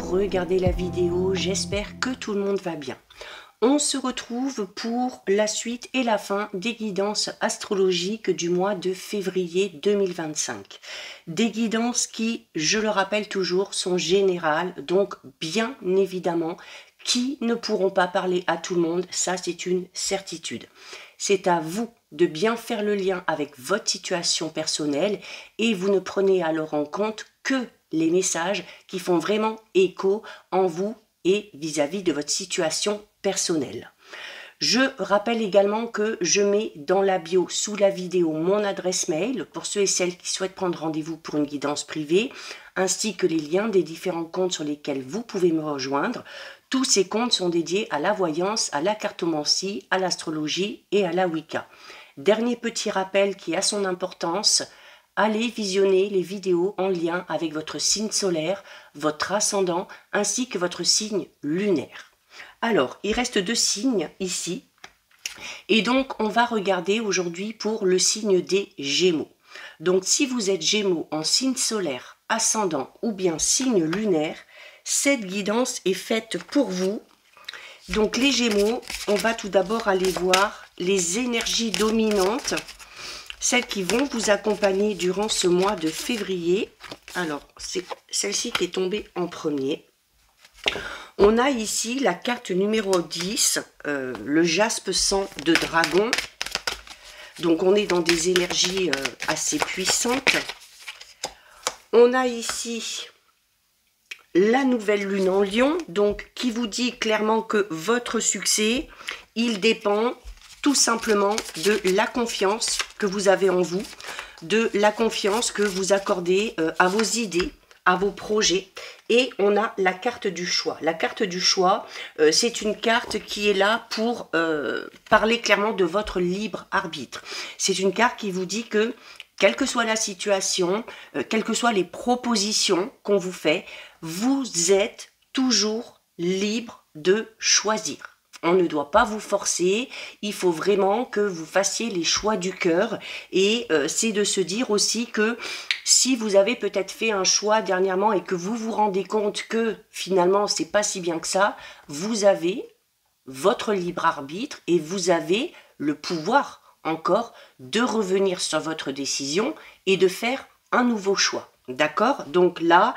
d'avoir regardé la vidéo, j'espère que tout le monde va bien. On se retrouve pour la suite et la fin des guidances astrologiques du mois de février 2025. Des guidances qui, je le rappelle toujours, sont générales, donc bien évidemment, qui ne pourront pas parler à tout le monde, ça c'est une certitude. C'est à vous de bien faire le lien avec votre situation personnelle et vous ne prenez alors en compte que les messages qui font vraiment écho en vous et vis-à-vis de votre situation personnelle. Je rappelle également que je mets dans la bio sous la vidéo mon adresse mail pour ceux et celles qui souhaitent prendre rendez-vous pour une guidance privée, ainsi que les liens des différents comptes sur lesquels vous pouvez me rejoindre. Tous ces comptes sont dédiés à la voyance, à la cartomancie, à l'astrologie et à la Wicca. Dernier petit rappel qui a son importance, allez visionner les vidéos en lien avec votre signe solaire, votre ascendant ainsi que votre signe lunaire. Alors, il reste 2 signes ici et donc on va regarder aujourd'hui pour le signe des Gémeaux. Donc si vous êtes Gémeaux en signe solaire, ascendant ou bien signe lunaire, cette guidance est faite pour vous. Donc les Gémeaux, on va tout d'abord aller voir les énergies dominantes, celles qui vont vous accompagner durant ce mois de février. Alors, c'est celle-ci qui est tombée en premier. On a ici la carte numéro 10, le jaspe sang de dragon. Donc, on est dans des énergies assez puissantes. On a ici la nouvelle lune en Lion, donc qui vous dit clairement que votre succès, il dépend tout simplement de la confiance que vous avez en vous, de la confiance que vous accordez à vos idées, à vos projets. Et on a la carte du choix. La carte du choix, c'est une carte qui est là pour parler clairement de votre libre arbitre. C'est une carte qui vous dit que, quelle que soit la situation, quelles que soient les propositions qu'on vous fait, vous êtes toujours libre de choisir. On ne doit pas vous forcer, il faut vraiment que vous fassiez les choix du cœur et c'est de se dire aussi que si vous avez peut-être fait un choix dernièrement et que vous vous rendez compte que finalement c'est pas si bien que ça, vous avez votre libre arbitre et vous avez le pouvoir encore de revenir sur votre décision et de faire un nouveau choix. D'accord? Donc là,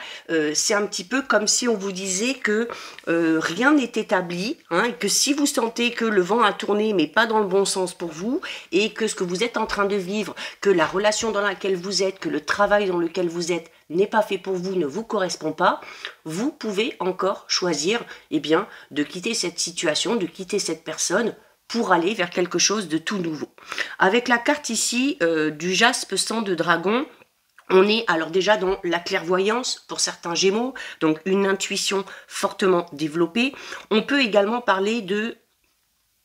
c'est un petit peu comme si on vous disait que rien n'est établi, hein, et que si vous sentez que le vent a tourné mais pas dans le bon sens pour vous, et que ce que vous êtes en train de vivre, que la relation dans laquelle vous êtes, que le travail dans lequel vous êtes n'est pas fait pour vous, ne vous correspond pas, vous pouvez encore choisir de quitter cette situation, de quitter cette personne, pour aller vers quelque chose de tout nouveau. Avec la carte ici du jaspe sang de dragon, on est alors déjà dans la clairvoyance pour certains Gémeaux, donc une intuition fortement développée. On peut également parler de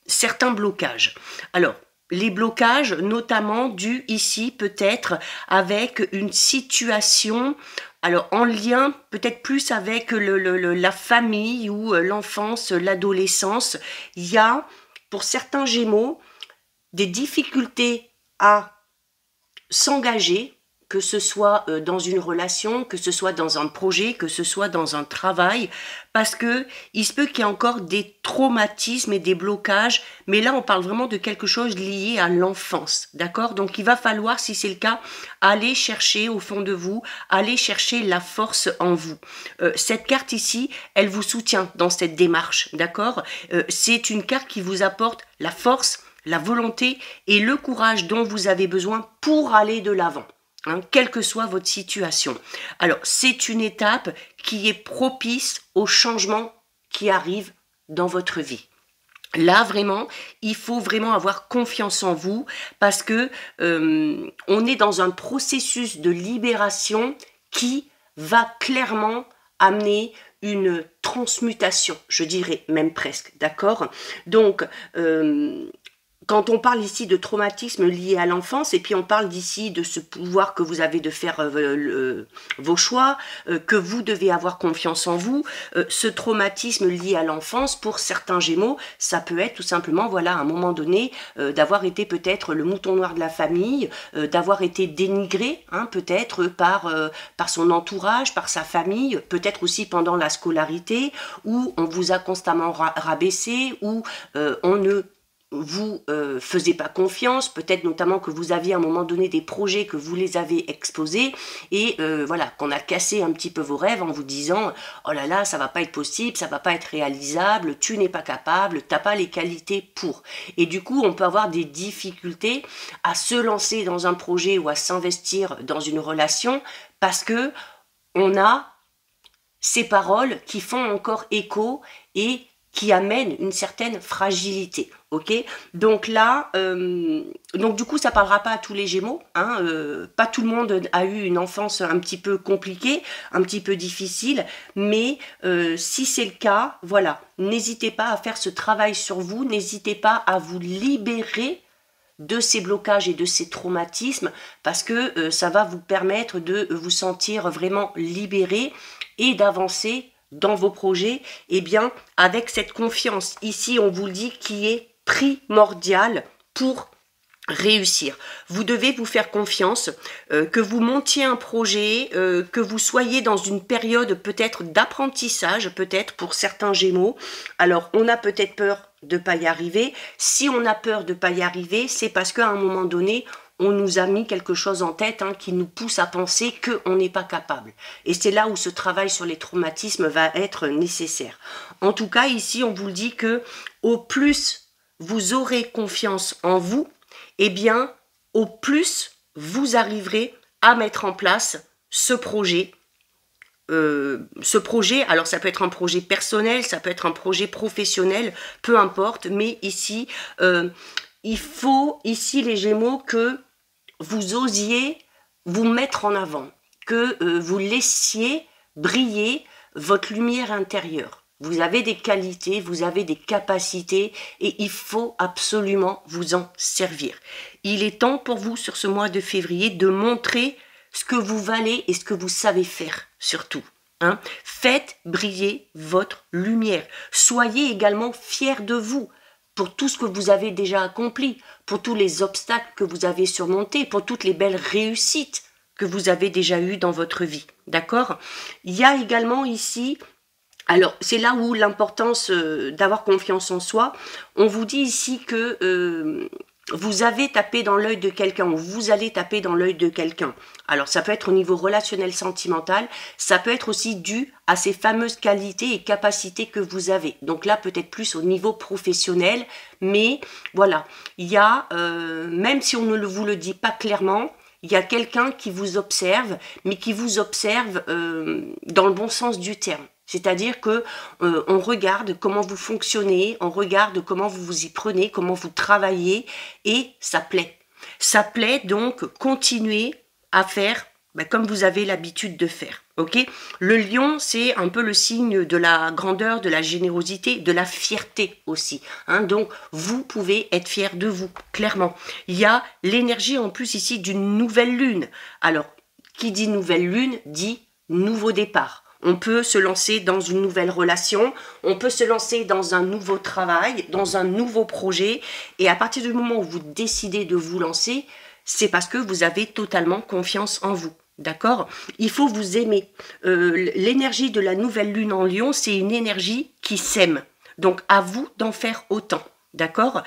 certains blocages. Alors, les blocages notamment dus ici peut-être avec une situation, alors en lien peut-être plus avec la famille ou l'enfance, l'adolescence. Il y a pour certains Gémeaux des difficultés à s'engager, que ce soit dans une relation, que ce soit dans un projet, que ce soit dans un travail, parce que il se peut qu'il y ait encore des traumatismes et des blocages, mais là on parle vraiment de quelque chose lié à l'enfance, d'accord? Donc il va falloir, si c'est le cas, aller chercher au fond de vous, aller chercher la force en vous. Cette carte ici, elle vous soutient dans cette démarche, d'accord? C'est une carte qui vous apporte la force, la volonté et le courage dont vous avez besoin pour aller de l'avant. Hein, quelle que soit votre situation. Alors, c'est une étape qui est propice au changement qui arrive dans votre vie. Là, vraiment, il faut vraiment avoir confiance en vous parce que on est dans un processus de libération qui va clairement amener une transmutation, je dirais même presque, d'accord? Donc, quand on parle ici de traumatisme lié à l'enfance, et puis on parle d'ici de ce pouvoir que vous avez de faire vos choix, que vous devez avoir confiance en vous, ce traumatisme lié à l'enfance, pour certains Gémeaux, ça peut être tout simplement, voilà, à un moment donné, d'avoir été peut-être le mouton noir de la famille, d'avoir été dénigré, hein, peut-être par son entourage, par sa famille, peut-être aussi pendant la scolarité, où on vous a constamment rabaissé, où on ne vous faisiez pas confiance, peut-être notamment que vous aviez à un moment donné des projets, que vous les avez exposés, et voilà, qu'on a cassé un petit peu vos rêves en vous disant « Oh là là, ça va pas être possible, ça va pas être réalisable, tu n'es pas capable, t'as pas les qualités pour. » Et du coup, on peut avoir des difficultés à se lancer dans un projet ou à s'investir dans une relation, parce que on a ces paroles qui font encore écho et qui amènent une certaine fragilité, ok? Donc là, donc du coup, ça parlera pas à tous les Gémeaux, hein, pas tout le monde a eu une enfance un petit peu compliquée, un petit peu difficile, mais si c'est le cas, voilà, n'hésitez pas à faire ce travail sur vous, n'hésitez pas à vous libérer de ces blocages et de ces traumatismes, parce que ça va vous permettre de vous sentir vraiment libéré et d'avancer dans vos projets, et bien avec cette confiance, ici on vous le dit, qui est primordiale pour réussir. Vous devez vous faire confiance, que vous montiez un projet, que vous soyez dans une période peut-être d'apprentissage, peut-être pour certains Gémeaux. Alors on a peut-être peur de ne pas y arriver. Si on a peur de ne pas y arriver, c'est parce qu'à un moment donné, on nous a mis quelque chose en tête, hein, qui nous pousse à penser qu'on n'est pas capable. Et c'est là où ce travail sur les traumatismes va être nécessaire. En tout cas, ici, on vous le dit que au plus vous aurez confiance en vous, eh bien, au plus vous arriverez à mettre en place ce projet. Alors ça peut être un projet personnel, ça peut être un projet professionnel, peu importe, mais ici, il faut, ici les Gémeaux, que vous osiez vous mettre en avant, que vous laissiez briller votre lumière intérieure. Vous avez des qualités, vous avez des capacités et il faut absolument vous en servir. Il est temps pour vous, sur ce mois de février, de montrer ce que vous valez et ce que vous savez faire, surtout. Hein. Faites briller votre lumière. Soyez également fiers de vous, pour tout ce que vous avez déjà accompli, pour tous les obstacles que vous avez surmontés, pour toutes les belles réussites que vous avez déjà eues dans votre vie. D'accord? Il y a également ici, alors c'est là où l'importance d'avoir confiance en soi, on vous dit ici que vous avez tapé dans l'œil de quelqu'un, ou vous allez taper dans l'œil de quelqu'un. Alors ça peut être au niveau relationnel, sentimental, ça peut être aussi dû à ces fameuses qualités et capacités que vous avez. Donc là peut-être plus au niveau professionnel, mais voilà, il y a, même si on ne vous le dit pas clairement, il y a quelqu'un qui vous observe, mais qui vous observe dans le bon sens du terme. C'est-à-dire que on regarde comment vous fonctionnez, on regarde comment vous vous y prenez, comment vous travaillez, et ça plaît. Ça plaît, donc continuez à faire comme vous avez l'habitude de faire. Ok? Le lion, c'est un peu le signe de la grandeur, de la générosité, de la fierté aussi. Hein? Donc, vous pouvez être fier de vous, clairement. Il y a l'énergie en plus ici d'une nouvelle lune. Alors, qui dit nouvelle lune, dit nouveau départ. On peut se lancer dans une nouvelle relation, on peut se lancer dans un nouveau travail, dans un nouveau projet. Et à partir du moment où vous décidez de vous lancer, c'est parce que vous avez totalement confiance en vous. D'accord? Il faut vous aimer. L'énergie de la nouvelle lune en Lion, c'est une énergie qui s'aime. Donc, à vous d'en faire autant. D'accord?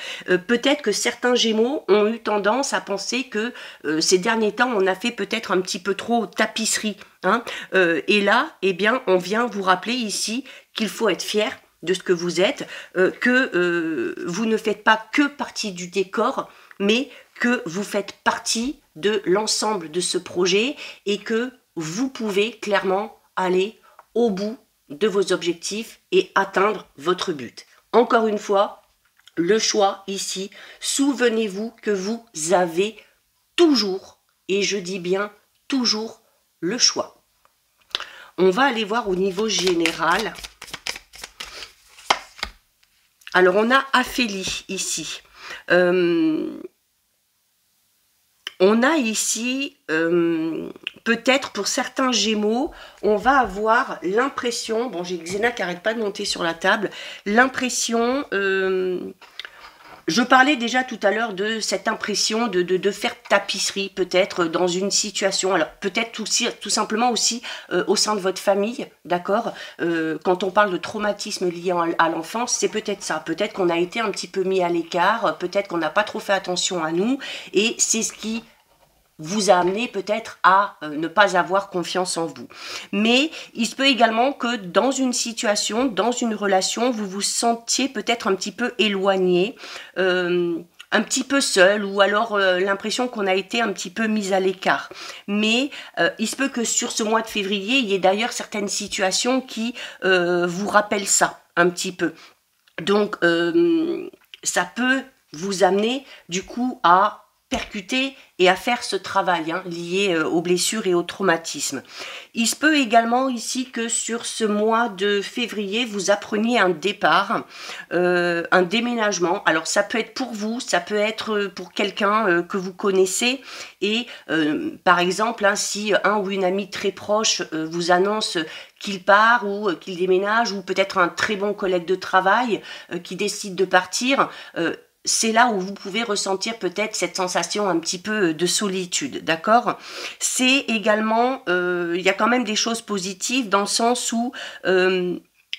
Peut-être que certains Gémeaux ont eu tendance à penser que ces derniers temps, on a fait peut-être un petit peu trop tapisserie. Hein? Et là, eh bien, on vient vous rappeler ici qu'il faut être fier de ce que vous êtes, que vous ne faites pas que partie du décor, mais que vous faites partie de l'ensemble de ce projet et que vous pouvez clairement aller au bout de vos objectifs et atteindre votre but. Encore une fois, le choix ici, souvenez-vous que vous avez toujours, et je dis bien toujours, le choix. On va aller voir au niveau général. Alors on a Aphélie ici. On a ici, peut-être pour certains Gémeaux, on va avoir l'impression, bon j'ai Xena qui n'arrête pas de monter sur la table, l'impression, je parlais déjà tout à l'heure de cette impression de faire tapisserie peut-être dans une situation, alors peut-être tout simplement aussi au sein de votre famille, d'accord, quand on parle de traumatisme lié à l'enfance, c'est peut-être ça, peut-être qu'on a été un petit peu mis à l'écart, peut-être qu'on n'a pas trop fait attention à nous, et c'est ce qui vous a amené peut-être à ne pas avoir confiance en vous. Mais il se peut également que dans une situation, dans une relation, vous vous sentiez peut-être un petit peu éloigné, un petit peu seul, ou alors l'impression qu'on a été un petit peu mis à l'écart. Mais il se peut que sur ce mois de février, il y ait d'ailleurs certaines situations qui vous rappellent ça un petit peu. Donc ça peut vous amener du coup à percuter et à faire ce travail lié aux blessures et au traumatisme. Il se peut également ici que sur ce mois de février, vous appreniez un départ, un déménagement. Alors ça peut être pour vous, ça peut être pour quelqu'un que vous connaissez. Et par exemple, si un ou une amie très proche vous annonce qu'il part ou qu'il déménage, ou peut-être un très bon collègue de travail qui décide de partir, c'est là où vous pouvez ressentir peut-être cette sensation un petit peu de solitude, d'accord? C'est également, il y a quand même des choses positives dans le sens où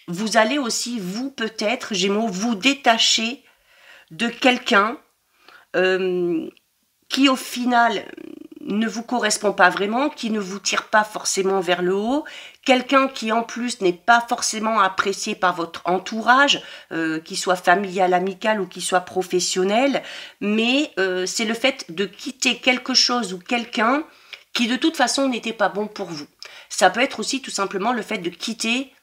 vous allez aussi, vous peut-être, Gémeaux, vous détacher de quelqu'un qui au final ne vous correspond pas vraiment, qui ne vous tire pas forcément vers le haut, quelqu'un qui en plus n'est pas forcément apprécié par votre entourage, qu'il soit familial, amical ou qu'il soit professionnel, mais c'est le fait de quitter quelque chose ou quelqu'un qui de toute façon n'était pas bon pour vous. Ça peut être aussi tout simplement le fait de quitter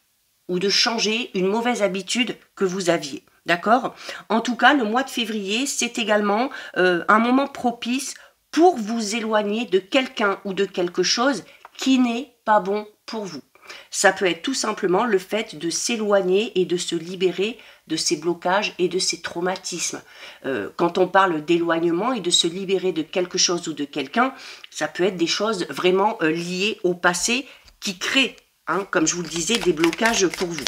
ou de changer une mauvaise habitude que vous aviez. D'accord? En tout cas, le mois de février, c'est également un moment propice pour vous éloigner de quelqu'un ou de quelque chose qui n'est pas bon pour vous. Ça peut être tout simplement le fait de s'éloigner et de se libérer de ces blocages et de ces traumatismes. Quand on parle d'éloignement et de se libérer de quelque chose ou de quelqu'un, ça peut être des choses vraiment liées au passé qui créent, comme je vous le disais, des blocages pour vous.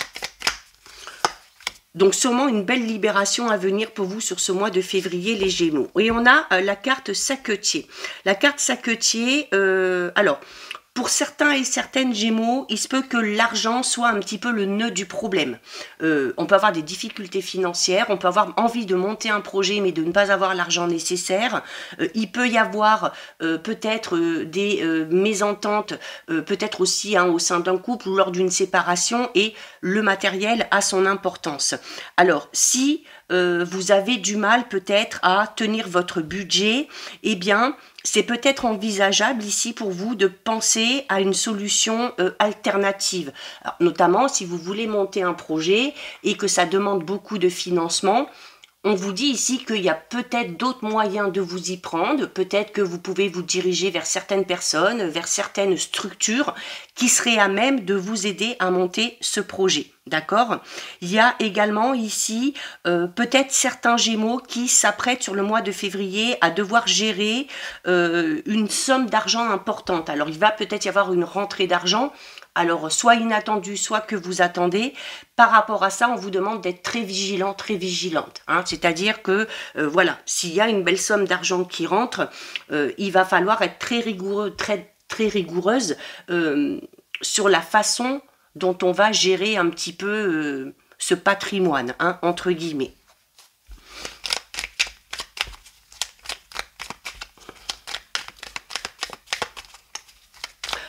Donc sûrement une belle libération à venir pour vous sur ce mois de février, les Gémeaux. Et on a la carte Saquetier. La carte Saquetier, alors, pour certains et certaines Gémeaux, il se peut que l'argent soit un petit peu le nœud du problème. On peut avoir des difficultés financières, on peut avoir envie de monter un projet mais de ne pas avoir l'argent nécessaire. Il peut y avoir peut-être des mésententes, peut-être aussi au sein d'un couple ou lors d'une séparation, et le matériel a son importance. Alors, si vous avez du mal peut-être à tenir votre budget, eh bien, c'est peut-être envisageable ici pour vous de penser à une solution alternative. Alors, notamment si vous voulez monter un projet et que ça demande beaucoup de financement, on vous dit ici qu'il y a peut-être d'autres moyens de vous y prendre, peut-être que vous pouvez vous diriger vers certaines personnes, vers certaines structures qui seraient à même de vous aider à monter ce projet. D'accord? Il y a également ici peut-être certains Gémeaux qui s'apprêtent sur le mois de février à devoir gérer une somme d'argent importante. Alors il va peut-être y avoir une rentrée d'argent, alors soit inattendue, soit que vous attendez. Par rapport à ça, on vous demande d'être très vigilant, très vigilante. C'est-à-dire que voilà, s'il y a une belle somme d'argent qui rentre, il va falloir être très rigoureux, très rigoureuse sur la façon dont on va gérer un petit peu ce patrimoine, entre guillemets.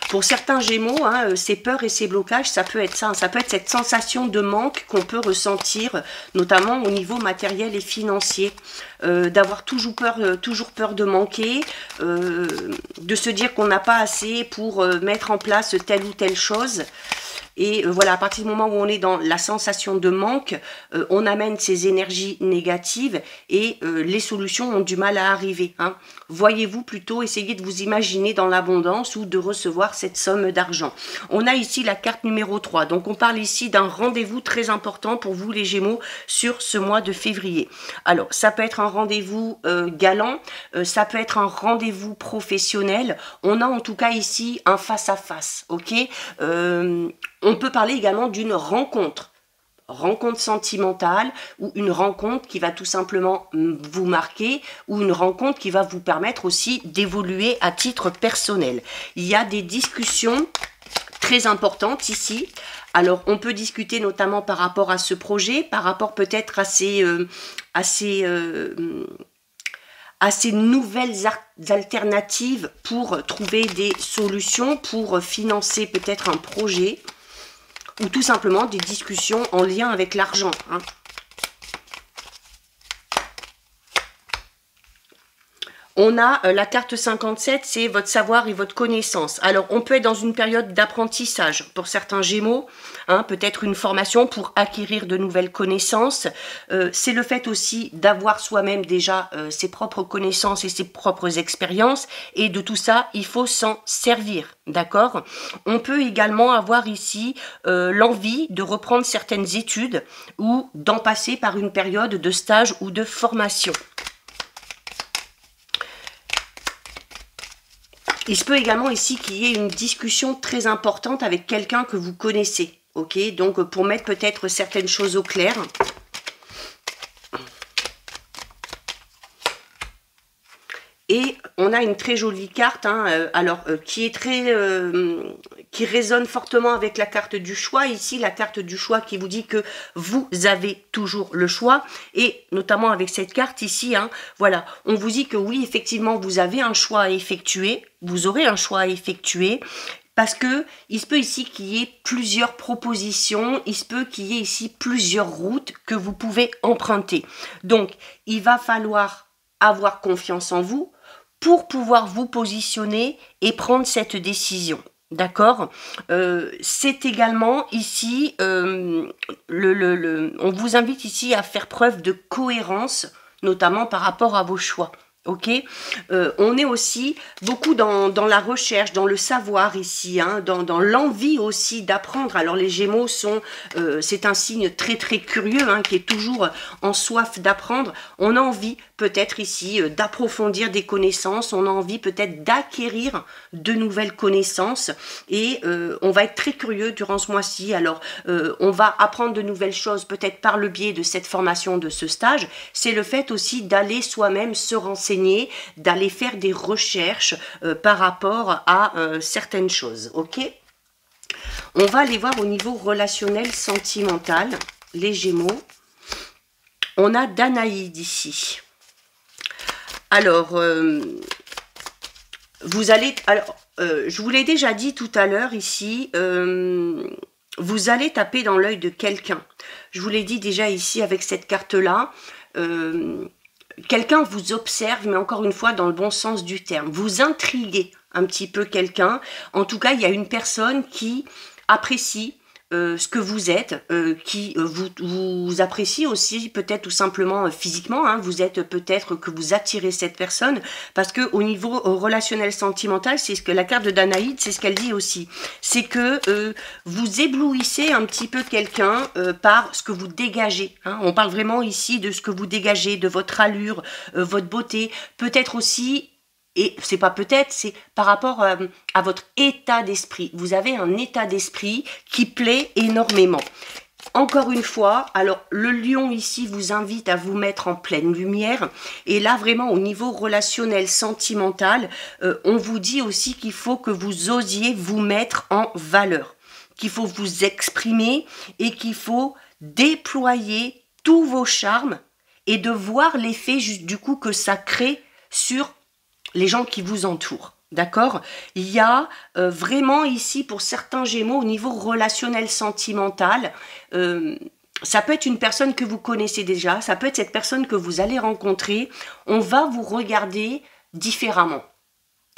Pour certains Gémeaux, ces peurs et ces blocages, ça peut être ça. Ça peut être cette sensation de manque qu'on peut ressentir, notamment au niveau matériel et financier. D'avoir toujours peur de manquer, de se dire qu'on n'a pas assez pour mettre en place telle ou telle chose. Et voilà, à partir du moment où on est dans la sensation de manque, on amène ces énergies négatives et les solutions ont du mal à arriver. Hein. Voyez-vous plutôt, essayez de vous imaginer dans l'abondance ou de recevoir cette somme d'argent. On a ici la carte numéro 3. Donc on parle ici d'un rendez-vous très important pour vous les Gémeaux sur ce mois de février. Alors ça peut être un rendez-vous galant, ça peut être un rendez-vous professionnel. On a en tout cas ici un face-à-face, ok. On peut parler également d'une rencontre sentimentale ou une rencontre qui va tout simplement vous marquer ou une rencontre qui va vous permettre aussi d'évoluer à titre personnel. Il y a des discussions très importantes ici. Alors, on peut discuter notamment par rapport à ce projet, par rapport peut-être à ces nouvelles alternatives pour trouver des solutions, pour financer peut-être un projet, ou tout simplement des discussions en lien avec l'argent. Hein. On a la carte 57, c'est votre savoir et votre connaissance. Alors, on peut être dans une période d'apprentissage pour certains Gémeaux, hein, peut-être une formation pour acquérir de nouvelles connaissances. C'est le fait aussi d'avoir soi-même déjà ses propres connaissances et ses propres expériences. Et de tout ça, il faut s'en servir, d'accord? On peut également avoir ici l'envie de reprendre certaines études ou d'en passer par une période de stage ou de formation. Il se peut également ici qu'il y ait une discussion très importante avec quelqu'un que vous connaissez. Ok, donc pour mettre peut-être certaines choses au clair. Et on a une très jolie carte, hein, qui résonne fortement avec la carte du choix. Ici, la carte du choix qui vous dit que vous avez toujours le choix. Et notamment avec cette carte ici, hein, voilà, on vous dit que oui, effectivement, vous avez un choix à effectuer. Vous aurez un choix à effectuer. Parce que il se peut ici qu'il y ait plusieurs propositions, il se peut qu'il y ait ici plusieurs routes que vous pouvez emprunter. Donc, il va falloir avoir confiance en vous pour pouvoir vous positionner et prendre cette décision. D'accord, c'est également ici, on vous invite ici à faire preuve de cohérence, notamment par rapport à vos choix. Ok, on est aussi beaucoup dans la recherche, dans le savoir ici, hein, dans l'envie aussi d'apprendre. Alors les Gémeaux sont, c'est un signe très très curieux, hein, qui est toujours en soif d'apprendre. On a envie peut-être ici d'approfondir des connaissances, on a envie peut-être d'acquérir de nouvelles connaissances et on va être très curieux durant ce mois-ci. Alors on va apprendre de nouvelles choses peut-être par le biais de cette formation, de ce stage. C'est le fait aussi d'aller soi-même se renseigner, d'aller faire des recherches par rapport à certaines choses, ok? On va aller voir au niveau relationnel, sentimental, les Gémeaux. On a Danaïde ici. Alors, vous allez... Alors, je vous l'ai déjà dit tout à l'heure ici, vous allez taper dans l'œil de quelqu'un. Je vous l'ai dit déjà ici avec cette carte-là. Quelqu'un vous observe, mais encore une fois, dans le bon sens du terme. Vous intriguez un petit peu quelqu'un. En tout cas, il y a une personne qui apprécie ce que vous êtes, qui vous apprécie aussi peut-être tout simplement physiquement, hein, vous êtes peut-être que vous attirez cette personne, parce que au niveau relationnel sentimental, c'est ce que la carte de Danaïde, c'est ce qu'elle dit aussi, c'est que vous éblouissez un petit peu quelqu'un par ce que vous dégagez, hein. On parle vraiment ici de ce que vous dégagez, de votre allure, votre beauté, peut-être aussi. Et c'est pas peut-être, c'est par rapport à votre état d'esprit. Vous avez un état d'esprit qui plaît énormément. Encore une fois, alors le lion ici vous invite à vous mettre en pleine lumière. Et là, vraiment, au niveau relationnel, sentimental, on vous dit aussi qu'il faut que vous osiez vous mettre en valeur. Qu'il faut vous exprimer et qu'il faut déployer tous vos charmes et de voir l'effet du coup que ça crée sur les gens qui vous entourent, d'accord? Il y a vraiment ici, pour certains Gémeaux, au niveau relationnel sentimental, ça peut être une personne que vous connaissez déjà, ça peut être cette personne que vous allez rencontrer, on va vous regarder différemment.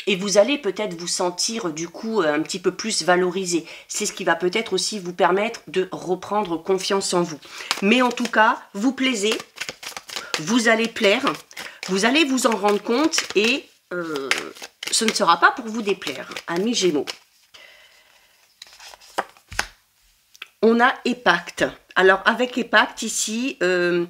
Et vous allez peut-être vous sentir du coup un petit peu plus valorisé. C'est ce qui va peut-être aussi vous permettre de reprendre confiance en vous. Mais en tout cas, vous plaisez, vous allez plaire, vous allez vous en rendre compte et ce ne sera pas pour vous déplaire, amis Gémeaux. On a Épacte. Alors avec Épacte ici, il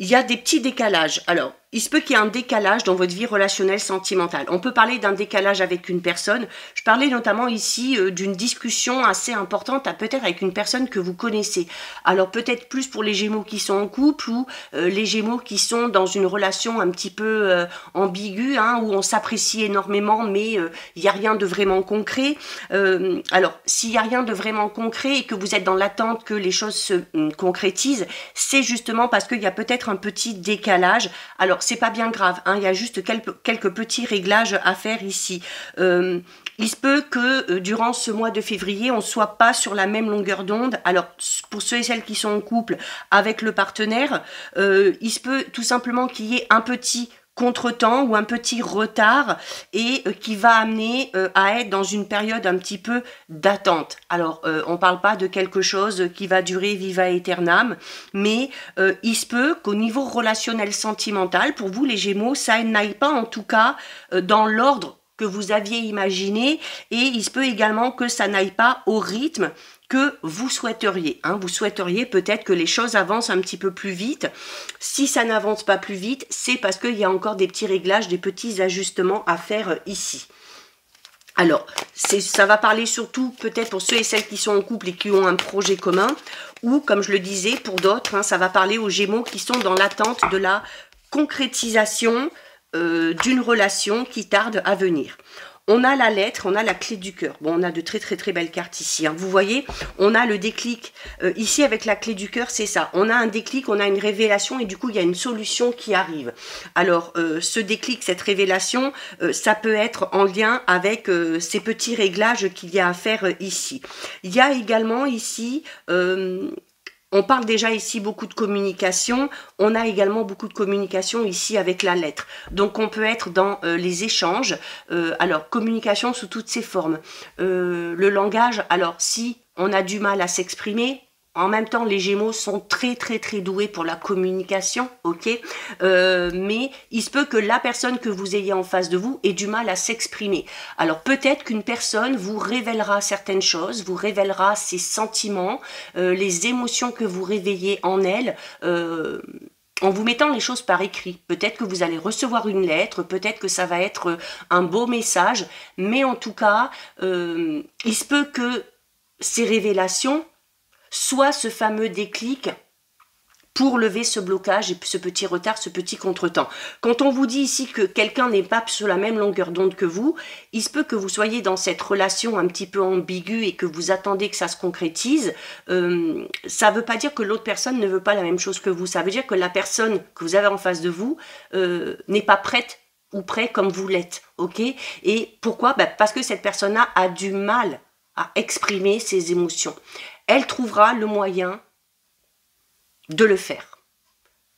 y a des petits décalages. Alors, il se peut qu'il y ait un décalage dans votre vie relationnelle sentimentale. On peut parler d'un décalage avec une personne. Je parlais notamment ici d'une discussion assez importante, peut-être avec une personne que vous connaissez. Alors peut-être plus pour les Gémeaux qui sont en couple ou les Gémeaux qui sont dans une relation un petit peu ambiguë, hein, où on s'apprécie énormément, mais il n'y a rien de vraiment concret. Alors, s'il n'y a rien de vraiment concret et que vous êtes dans l'attente que les choses se concrétisent, c'est justement parce qu'il y a peut-être un petit décalage. Alors, c'est pas bien grave, hein, il y a juste quelques petits réglages à faire ici. Il se peut que durant ce mois de février, on ne soit pas sur la même longueur d'onde. Alors, pour ceux et celles qui sont en couple avec le partenaire, il se peut tout simplement qu'il y ait un petit contretemps ou un petit retard et qui va amener à être dans une période un petit peu d'attente. Alors, on parle pas de quelque chose qui va durer viva aeternam, mais il se peut qu'au niveau relationnel sentimental, pour vous les Gémeaux, ça n'aille pas en tout cas dans l'ordre que vous aviez imaginé, et il se peut également que ça n'aille pas au rythme que vous souhaiteriez. Hein. Vous souhaiteriez peut-être que les choses avancent un petit peu plus vite. Si ça n'avance pas plus vite, c'est parce qu'il y a encore des petits réglages, des petits ajustements à faire ici. Alors, ça va parler surtout peut-être pour ceux et celles qui sont en couple et qui ont un projet commun, ou comme je le disais, pour d'autres, hein, ça va parler aux Gémeaux qui sont dans l'attente de la concrétisation d'une relation qui tarde à venir. On a la lettre, on a la clé du cœur. Bon, on a de très très très belles cartes ici. Hein. Vous voyez, on a le déclic. Ici, avec la clé du cœur, c'est ça. On a un déclic, on a une révélation et du coup, il y a une solution qui arrive. Alors, ce déclic, cette révélation, ça peut être en lien avec ces petits réglages qu'il y a à faire ici. Il y a également ici... on parle déjà ici beaucoup de communication, on a également beaucoup de communication ici avec la lettre. Donc on peut être dans les échanges, alors communication sous toutes ses formes. Le langage, alors si on a du mal à s'exprimer, en même temps, les Gémeaux sont très très très doués pour la communication, ok, mais il se peut que la personne que vous ayez en face de vous ait du mal à s'exprimer. Alors peut-être qu'une personne vous révélera certaines choses, vous révélera ses sentiments, les émotions que vous réveillez en elle, en vous mettant les choses par écrit. Peut-être que vous allez recevoir une lettre, peut-être que ça va être un beau message, mais en tout cas, il se peut que ces révélations soit ce fameux déclic pour lever ce blocage et ce petit retard, ce petit contretemps. Quand on vous dit ici que quelqu'un n'est pas sur la même longueur d'onde que vous, il se peut que vous soyez dans cette relation un petit peu ambiguë et que vous attendez que ça se concrétise. Ça ne veut pas dire que l'autre personne ne veut pas la même chose que vous. Ça veut dire que la personne que vous avez en face de vous n'est pas prête ou prêt comme vous l'êtes. Ok. Et pourquoi? Parce que cette personne-là a du mal à exprimer ses émotions. Elle trouvera le moyen de le faire.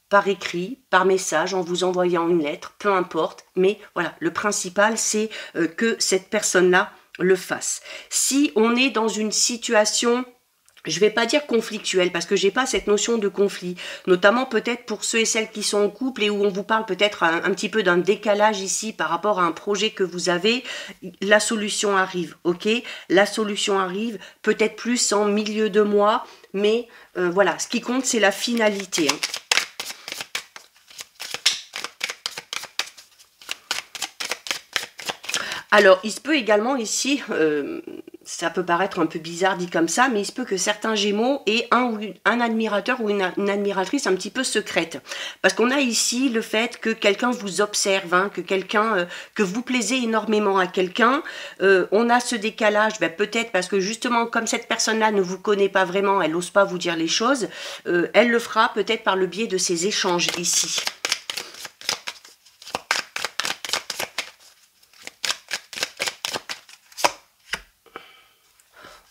Par écrit, par message, en vous envoyant une lettre, peu importe. Mais voilà, le principal, c'est que cette personne-là le fasse. Si on est dans une situation... je ne vais pas dire conflictuelle parce que j'ai pas cette notion de conflit, notamment peut-être pour ceux et celles qui sont en couple et où on vous parle peut-être un petit peu d'un décalage ici par rapport à un projet que vous avez, la solution arrive, ok? La solution arrive peut-être plus en milieu de mois, mais voilà, ce qui compte c'est la finalité. Hein. Alors, il se peut également ici, ça peut paraître un peu bizarre dit comme ça, mais il se peut que certains Gémeaux aient un admirateur ou une admiratrice un petit peu secrète. Parce qu'on a ici le fait que quelqu'un vous observe, hein, que vous plaisez énormément à quelqu'un. On a ce décalage, peut-être parce que justement, comme cette personne-là ne vous connaît pas vraiment, elle n'ose pas vous dire les choses, elle le fera peut-être par le biais de ces échanges ici.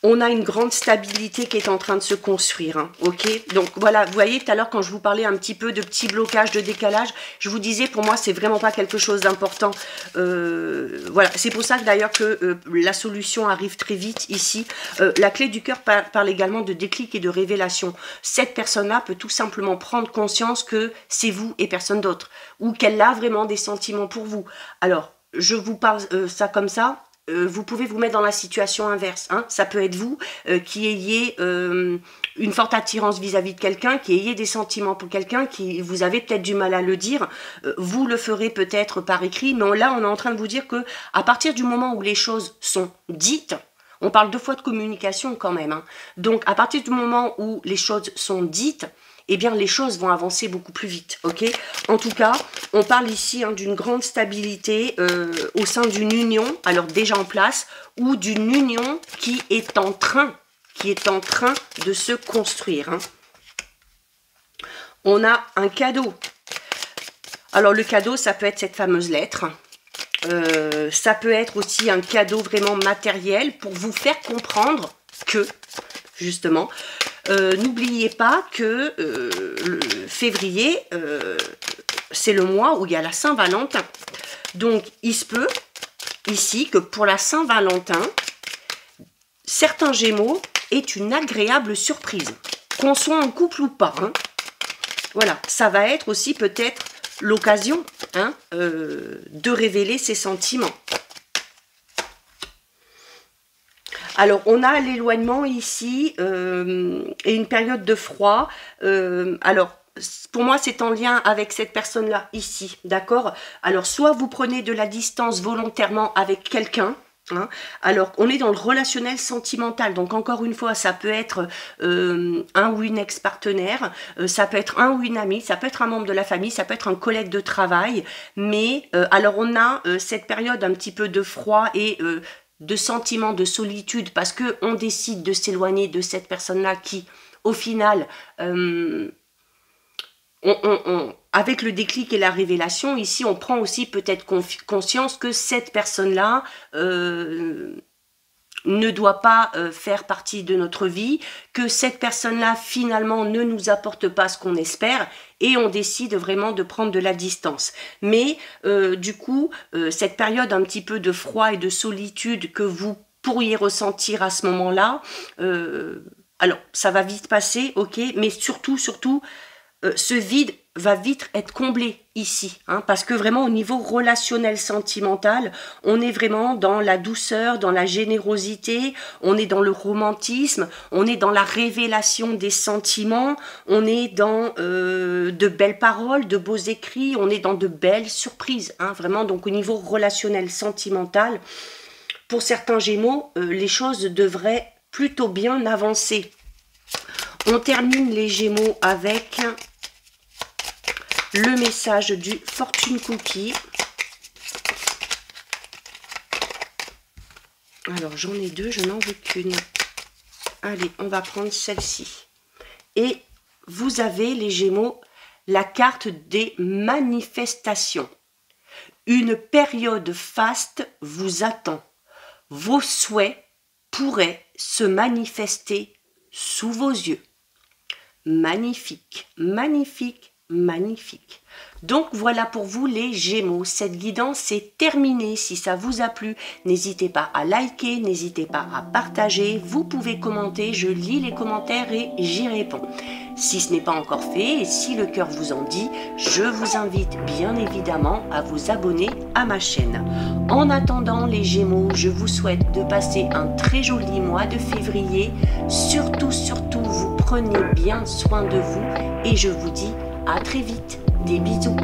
On a une grande stabilité qui est en train de se construire, hein, ok? Donc voilà, vous voyez tout à l'heure quand je vous parlais un petit peu de petits blocages, de décalage, je vous disais pour moi c'est vraiment pas quelque chose d'important. Voilà, c'est pour ça que d'ailleurs que la solution arrive très vite ici. La clé du cœur parle également de déclic et de révélation. Cette personne-là peut tout simplement prendre conscience que c'est vous et personne d'autre, ou qu'elle a vraiment des sentiments pour vous. Alors, je vous parle ça comme ça. Vous pouvez vous mettre dans la situation inverse. Hein. Ça peut être vous qui ayez une forte attirance vis-à-vis de quelqu'un, qui ayez des sentiments pour quelqu'un, qui vous avez peut-être du mal à le dire. Vous le ferez peut-être par écrit, mais là, on est en train de vous dire que à partir du moment où les choses sont dites, on parle 2 fois de communication quand même. Hein. Donc, à partir du moment où les choses sont dites, eh bien, les choses vont avancer beaucoup plus vite, ok? En tout cas, on parle ici hein, d'une grande stabilité au sein d'une union, alors déjà en place, ou d'une union qui est en train de se construire. Hein. On a un cadeau. Alors, le cadeau, ça peut être cette fameuse lettre. Ça peut être aussi un cadeau vraiment matériel pour vous faire comprendre que, justement, n'oubliez pas que le février, c'est le mois où il y a la Saint-Valentin. Donc, il se peut, ici, que pour la Saint-Valentin, certains Gémeaux aient une agréable surprise. Qu'on soit en couple ou pas. Hein. Voilà, ça va être aussi peut-être l'occasion hein, de révéler ses sentiments. Alors, on a l'éloignement ici et une période de froid. Alors, pour moi, c'est en lien avec cette personne-là, ici, d'accord? Alors, soit vous prenez de la distance volontairement avec quelqu'un, hein, alors on est dans le relationnel sentimental. Donc, encore une fois, ça peut être un ou une ex-partenaire, ça peut être un ou une amie, ça peut être un membre de la famille, ça peut être un collègue de travail. Mais, alors, on a cette période un petit peu de froid et de sentiment de solitude parce qu'on décide de s'éloigner de cette personne-là qui, au final, avec le déclic et la révélation, ici, on prend aussi peut-être conscience que cette personne-là ne doit pas faire partie de notre vie, que cette personne-là, finalement, ne nous apporte pas ce qu'on espère, et on décide vraiment de prendre de la distance. Mais, du coup, cette période un petit peu de froid et de solitude que vous pourriez ressentir à ce moment-là, alors, ça va vite passer, ok, mais surtout, ce vide va vite être comblé ici, hein, parce que vraiment au niveau relationnel sentimental, on est vraiment dans la douceur, dans la générosité, on est dans le romantisme, on est dans la révélation des sentiments, on est dans de belles paroles, de beaux écrits, on est dans de belles surprises, hein, vraiment. Donc au niveau relationnel sentimental, pour certains Gémeaux, les choses devraient plutôt bien avancer. On termine les Gémeaux avec le message du Fortune Cookie. Alors, j'en ai 2, je n'en veux qu'une. Allez, on va prendre celle-ci. Et vous avez, les Gémeaux, la carte des manifestations. Une période faste vous attend. Vos souhaits pourraient se manifester sous vos yeux. Magnifique, magnifique, magnifique. Donc voilà pour vous les Gémeaux, cette guidance est terminée. Si ça vous a plu, n'hésitez pas à liker, n'hésitez pas à partager, vous pouvez commenter, je lis les commentaires et j'y réponds. Si ce n'est pas encore fait et si le cœur vous en dit, je vous invite bien évidemment à vous abonner à ma chaîne. En attendant les Gémeaux, je vous souhaite de passer un très joli mois de février. Surtout, vous prenez bien soin de vous et je vous dis à très vite. Des bisous.